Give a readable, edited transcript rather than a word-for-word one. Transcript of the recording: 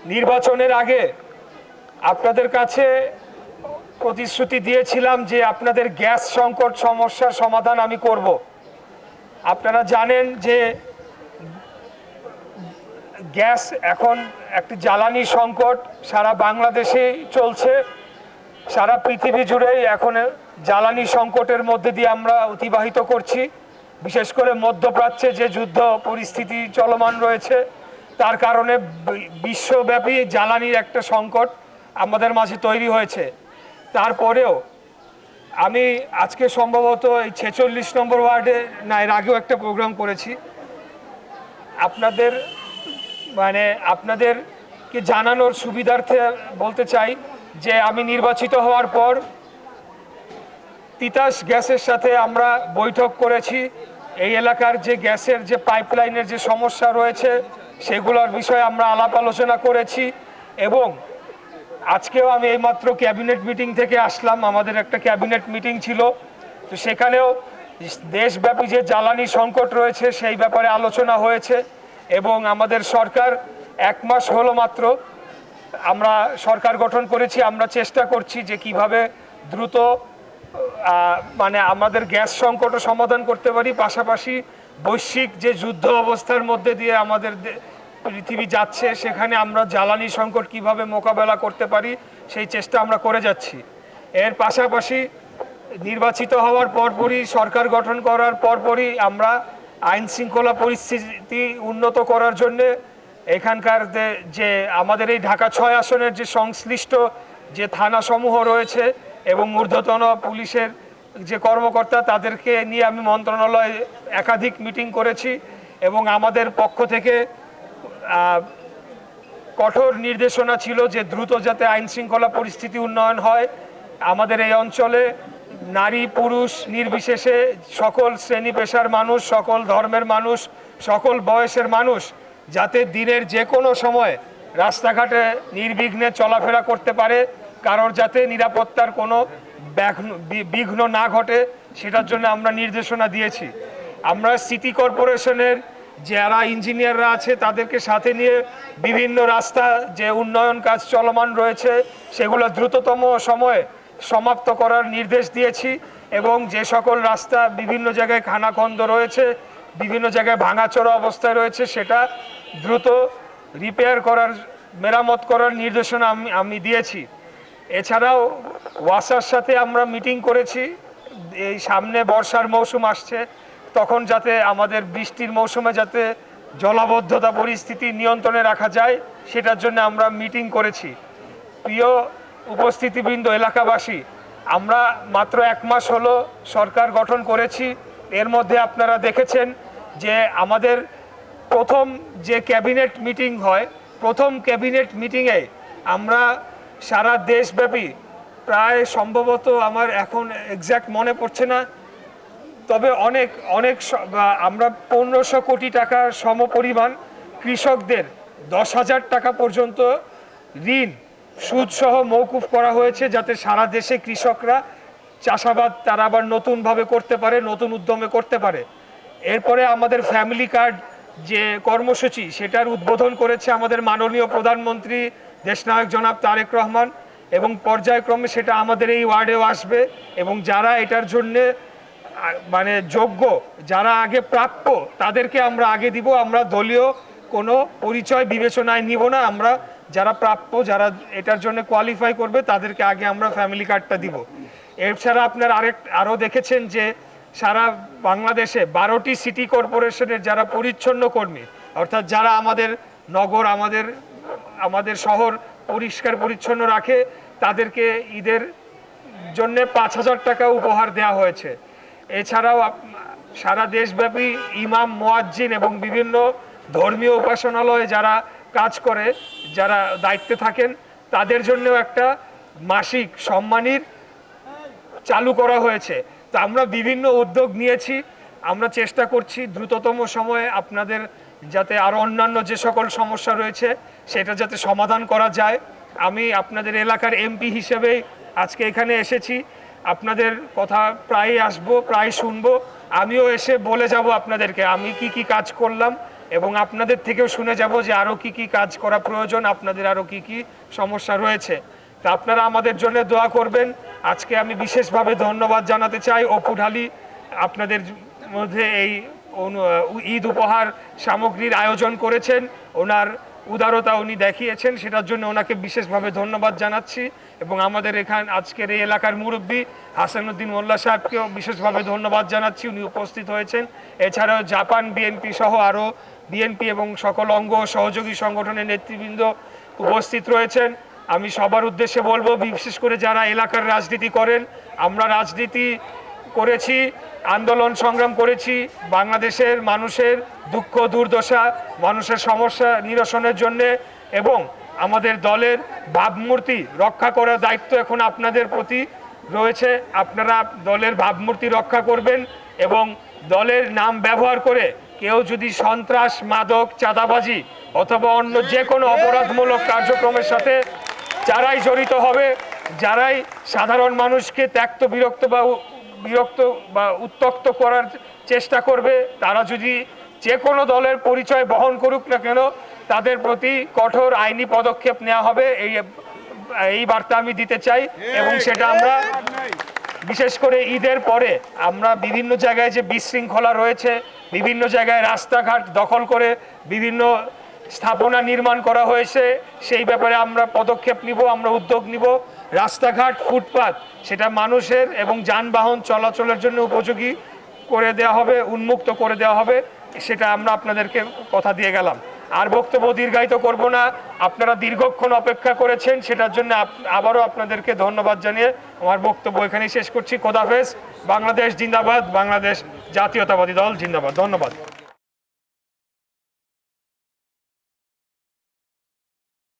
নির্বাচনের আগে আপনাদের কাছে প্রতিশ্রুতি দিয়েছিলাম যে আপনাদের গ্যাস সংকট সমস্যার সমাধান আমি করব। আপনারা জানেন যে গ্যাস এখন একটি জ্বালানি সংকট সারা বাংলাদেশে চলছে, সারা পৃথিবী জুড়েই এখন জ্বালানি সংকটের মধ্যে দিয়ে আমরা অতিবাহিত করছি। বিশেষ করে মধ্যপ্রাচ্যে যে যুদ্ধ পরিস্থিতি চলমান রয়েছে তার কারণে বিশ্বব্যাপী জ্বালানির একটা সংকট আমাদের মাঝে তৈরি হয়েছে। তারপরেও আমি আজকে সম্ভবত এই 46 নম্বর ওয়ার্ডে না, এর আগেও একটা প্রোগ্রাম করেছি, আপনাদেরকে জানানোর সুবিধার্থে বলতে চাই যে আমি নির্বাচিত হওয়ার পর তিতাস গ্যাসের সাথে আমরা বৈঠক করেছি। এই এলাকার যে গ্যাসের যে পাইপলাইনের যে সমস্যা রয়েছে সেগুলোর বিষয়ে আমরা আলাপ আলোচনা করেছি এবং আজকেও আমি এইমাত্র ক্যাবিনেট মিটিং থেকে আসলাম। আমাদের একটা ক্যাবিনেট মিটিং ছিল, তো সেখানেও দেশব্যাপী যে জ্বালানি সংকট রয়েছে সেই ব্যাপারে আলোচনা হয়েছে এবং আমাদের সরকার 1 মাস হলো মাত্র আমরা সরকার গঠন করেছি। আমরা চেষ্টা করছি যে কিভাবে দ্রুত আমাদের গ্যাস সংকটও সমাধান করতে পারি, পাশাপাশি বৈশ্বিক যে যুদ্ধ অবস্থার মধ্যে দিয়ে আমাদের পৃথিবী যাচ্ছে সেখানে আমরা জ্বালানি সংকট কিভাবে মোকাবেলা করতে পারি সেই চেষ্টা আমরা করে যাচ্ছি। এর পাশাপাশি নির্বাচিত হওয়ার পরপরই, সরকার গঠন করার পরপরই আমরা আইন শৃঙ্খলা পরিস্থিতি উন্নত করার জন্যে এখানকার যে আমাদের এই ঢাকা 6 আসনের যে সংশ্লিষ্ট যে থানাসমূহ রয়েছে এবং ঊর্ধ্বতন পুলিশের যে কর্মকর্তা তাদেরকে নিয়ে আমি মন্ত্রণালয়ে একাধিক মিটিং করেছি এবং আমাদের পক্ষ থেকে কঠোর নির্দেশনা ছিল যে দ্রুত যাতে আইন শৃঙ্খলা পরিস্থিতি উন্নয়ন হয়। আমাদের এই অঞ্চলে নারী পুরুষ নির্বিশেষে সকল শ্রেণী পেশার মানুষ, সকল ধর্মের মানুষ, সকল বয়সের মানুষ যাতে দিনের যে কোনো সময় রাস্তাঘাটে নির্বিঘ্নে চলাফেরা করতে পারে, কারোর যাতে নিরাপত্তার কোনো বিঘ্ন না ঘটে সেটার জন্য আমরা নির্দেশনা দিয়েছি। আমরা সিটি কর্পোরেশনের যারা ইঞ্জিনিয়াররা আছে তাদেরকে সাথে নিয়ে বিভিন্ন রাস্তা যে উন্নয়ন কাজ চলমান রয়েছে সেগুলো দ্রুততম সময়ে সমাপ্ত করার নির্দেশ দিয়েছি এবং যে সকল রাস্তা বিভিন্ন জায়গায় খানাখন্দ রয়েছে, বিভিন্ন জায়গায় ভাঙাচোরা অবস্থায় রয়েছে সেটা দ্রুত রিপেয়ার করার, মেরামত করার নির্দেশনা আমি দিয়েছি। এছাড়াও ওয়াসার সাথে আমরা মিটিং করেছি। এই সামনে বর্ষার মৌসুম আসছে, তখন যাতে আমাদের বৃষ্টির মৌসুমে যাতে জলাবদ্ধতা পরিস্থিতি নিয়ন্ত্রণে রাখা যায় সেটার জন্য আমরা মিটিং করেছি। প্রিয় উপস্থিতিবৃন্দ, এলাকাবাসী, আমরা মাত্র 1 মাস হলো সরকার গঠন করেছি। এর মধ্যে আপনারা দেখেছেন যে আমাদের প্রথম যে ক্যাবিনেট মিটিং হয়, প্রথম ক্যাবিনেট মিটিংয়ে আমরা সারা দেশব্যাপী প্রায় সম্ভবত আমার এখন এক্স্যাক্ট মনে পড়ছে না, তবে অনেক আমরা 1500 কোটি টাকার সমপরিমাণ কৃষকদের 10,000 টাকা পর্যন্ত ঋণ সুদসহ মৌকুফ করা হয়েছে যাতে সারা দেশে কৃষকরা চাষাবাদ তারা আবার নতুনভাবে করতে পারে, নতুন উদ্যমে করতে পারে। এরপরে আমাদের ফ্যামিলি কার্ড যে কর্মসূচি সেটার উদ্বোধন করেছে আমাদের মাননীয় প্রধানমন্ত্রী দেশনায়ক জনাব তারেক রহমান এবং পর্যায়ক্রমে সেটা আমাদের এই ওয়ার্ডেও আসবে এবং যারা এটার জন্যে যোগ্য, যারা আগে প্রাপ্য তাদেরকে আমরা আগে দিব। আমরা দলীয় কোনো পরিচয় বিবেচনায় নিব না, আমরা যারা প্রাপ্য, যারা এটার জন্য কোয়ালিফাই করবে তাদেরকে আগে আমরা ফ্যামিলি কার্ডটা দিব। এছাড়া আপনারা আরও দেখেছেন যে সারা বাংলাদেশে 12টি সিটি কর্পোরেশনের যারা পরিচ্ছন্ন কর্মী, অর্থাৎ যারা আমাদের নগর, আমাদের শহর পরিষ্কার পরিচ্ছন্ন রাখে, তাদেরকে ঈদের জন্য 5,000 টাকা উপহার দেওয়া হয়েছে। এছাড়াও সারা দেশব্যাপী ইমাম, মুয়াজ্জিন এবং বিভিন্ন ধর্মীয় উপাসনালয়ে যারা কাজ করে, যারা দায়িত্বে থাকেন, তাদের জন্যও একটা মাসিক সম্মানীর চালু করা হয়েছে। তো আমরা বিভিন্ন উদ্যোগ নিয়েছি, আমরা চেষ্টা করছি দ্রুততম সময়ে আপনাদের যাতে আরও অন্যান্য যে সকল সমস্যা রয়েছে সেটা যাতে সমাধান করা যায়। আমি আপনাদের এলাকার এমপি হিসেবেই আজকে এখানে এসেছি, আপনাদের কথা প্রায়ই আসবো, প্রায় শুনবো। আমিও এসে বলে যাব আপনাদেরকে আমি কি কাজ করলাম এবং আপনাদের থেকেও শুনে যাব যে আরও কি কি কাজ করা প্রয়োজন, আপনাদের আরও কি কি সমস্যা রয়েছে। তা আপনারা আমাদের জন্য দোয়া করবেন। আজকে আমি বিশেষভাবে ধন্যবাদ জানাতে চাই অপু ঢালি, আপনাদের মধ্যে এই ঈদ উপহার সামগ্রীর আয়োজন করেছেন, ওনার উদারতা উনি দেখিয়েছেন, সেটার জন্য ওনাকে বিশেষভাবে ধন্যবাদ জানাচ্ছি। এবং আমাদের আজকের এই এলাকার মুরব্বী হাসানুদ্দিন মোল্লা সাহেবকেও বিশেষভাবে ধন্যবাদ জানাচ্ছি, উনি উপস্থিত হয়েছেন। এছাড়াও জাপান বিএনপি সহ আরও বিএনপি এবং সকল অঙ্গ সহযোগী সংগঠনের নেতৃবৃন্দ উপস্থিত রয়েছেন। আমি সবার উদ্দেশ্যে বলবো, বিশেষ করে যারা এলাকার রাজনীতি করেন, আমরা রাজনীতি করেছি, আন্দোলন সংগ্রাম করেছি বাংলাদেশের মানুষের দুঃখ দুর্দশা, মানুষের সমস্যা নিরসনের জন্য, এবং আমাদের দলের ভাবমূর্তি রক্ষা করার দায়িত্ব এখন আপনাদের প্রতি রয়েছে। আপনারা দলের ভাবমূর্তি রক্ষা করবেন এবং দলের নাম ব্যবহার করে কেউ যদি সন্ত্রাস, মাদক, চাঁদাবাজি অথবা অন্য যে কোনো অপরাধমূলক কার্যক্রমের সাথে যারাই জড়িত হবে, যারাই সাধারণ মানুষকে ত্যক্ত বিরক্ত বা উত্ত্যক্ত করার চেষ্টা করবে, তারা যদি যে কোনো দলের পরিচয় বহন করুক না কেন, তাদের প্রতি কঠোর আইনি পদক্ষেপ নেওয়া হবে, এই বার্তা আমি দিতে চাই। এবং সেটা আমরা বিশেষ করে ঈদের পরে আমরা বিভিন্ন জায়গায় যে বিশৃঙ্খলা রয়েছে, বিভিন্ন জায়গায় রাস্তাঘাট দখল করে বিভিন্ন স্থাপনা নির্মাণ করা হয়েছে, সেই ব্যাপারে আমরা পদক্ষেপ নিব, আমরা উদ্যোগ নিব। রাস্তাঘাট, ফুটপাত সেটা মানুষের এবং যানবাহন চলাচলের জন্য উপযোগী করে দেওয়া হবে, উন্মুক্ত করে দেওয়া হবে, সেটা আমরা আপনাদেরকে কথা দিয়ে গেলাম। আর বক্তব্য দীর্ঘায়িত করব না, আপনারা দীর্ঘক্ষণ অপেক্ষা করেছেন, সেটার জন্য আবারও আপনাদেরকে ধন্যবাদ জানিয়ে আমার বক্তব্য এখানেই শেষ করছি। খোদাহাফেজ। বাংলাদেশ জিন্দাবাদ, বাংলাদেশ জাতীয়তাবাদী দল জিন্দাবাদ। ধন্যবাদ।